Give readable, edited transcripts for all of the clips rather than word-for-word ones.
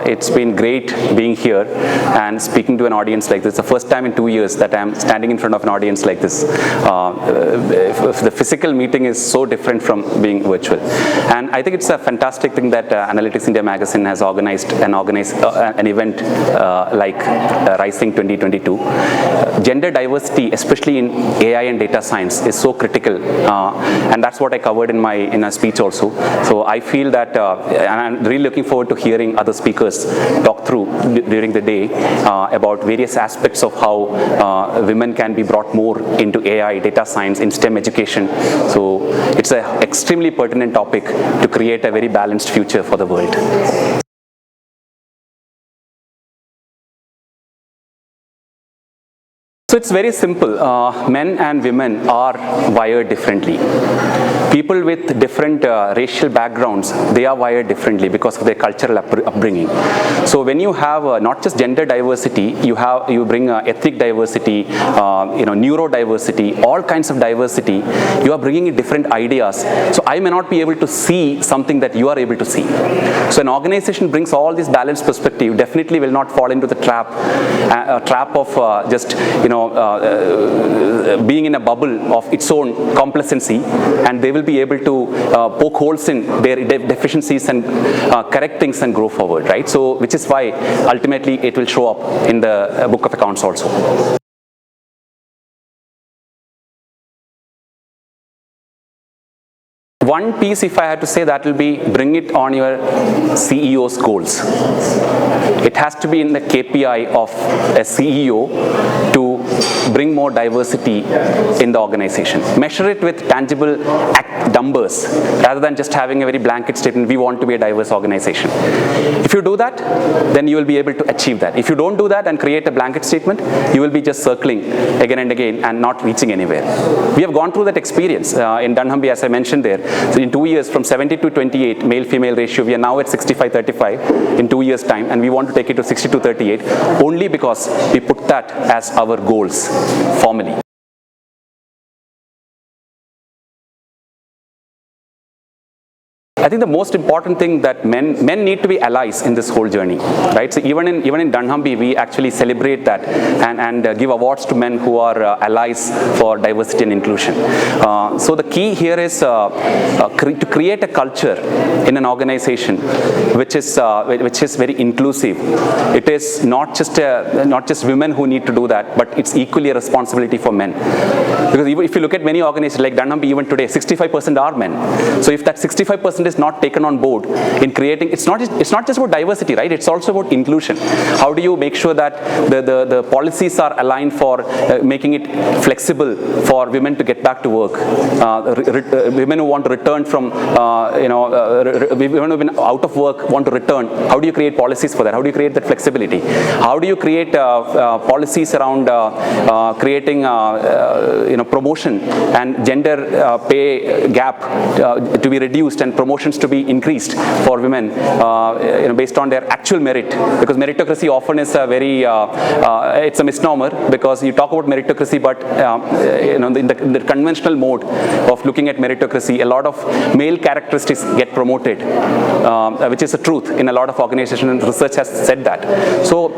It's been great being here and speaking to an audience like this. The first time in 2 years that I'm standing in front of an audience like this. If the physical meeting is so different from being virtual. And I think it's a fantastic thing that Analytics India magazine has organized an event like Rising 2022. Gender diversity, especially in AI and data science, is so critical. And that's what I covered in a speech also. So I feel that, and I'm really looking forward to hearing other speakers talk through during the day about various aspects of how women can be brought more into AI, data science, in STEM education. So it's an extremely pertinent topic to create a very balanced future for the world. So it's very simple. Men and women are wired differently. People with different racial backgrounds, they are wired differently because of their cultural upbringing. So when you have not just gender diversity, you bring ethnic diversity, neurodiversity, all kinds of diversity. You are bringing in different ideas. So I may not be able to see something that you are able to see. So an organization brings all this balanced perspective, definitely will not fall into the trap of just being in a bubble of its own complacency, and they will be able to poke holes in their deficiencies and correct things and grow forward, right? So which is why ultimately it will show up in the book of accounts also. One piece, if I had to say, that will be bring it on your CEO's goals. It has to be in the KPI of a CEO to bring more diversity in the organization. Measure it with tangible numbers rather than just having a very blanket statement, we want to be a diverse organization. If you do that, then you will be able to achieve that. If you don't do that and create a blanket statement, you will be just circling again and again and not reaching anywhere. We have gone through that experience in dunnhumby, as I mentioned there. So in 2 years, from 70 to 28 male-female ratio, we are now at 65-35 in 2 years' time, and we want to take it to 60-38 only because we put that as our goals formally. I think the most important thing that men need to be allies in this whole journey, right? So even in dunnhumby, we actually celebrate that and give awards to men who are allies for diversity and inclusion. So the key here is to create a culture in an organization which is very inclusive. It is not just women who need to do that, but it's equally a responsibility for men. Because if you look at many organizations like dunnhumby, even today, 65% are men. So if that 65% is not taken on board in creating, it's not just about diversity, right? It's also about inclusion. How do you make sure that the policies are aligned for making it flexible for women to get back to work? Women who want to return from, women who have been out of work want to return. How do you create policies for that? How do you create that flexibility? How do you create policies around creating, promotion and gender pay gap to be reduced and promotions to be increased for women, based on their actual merit, because meritocracy often is a very, it's a misnomer, because you talk about meritocracy, but in the conventional mode of looking at meritocracy, a lot of male characteristics get promoted, which is the truth in a lot of organizations, and research has said that. So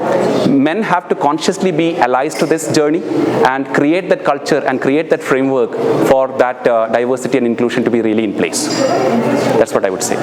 men have to consciously be allies to this journey and create that culture and create that framework for that diversity and inclusion to be really in place. That's what I would say.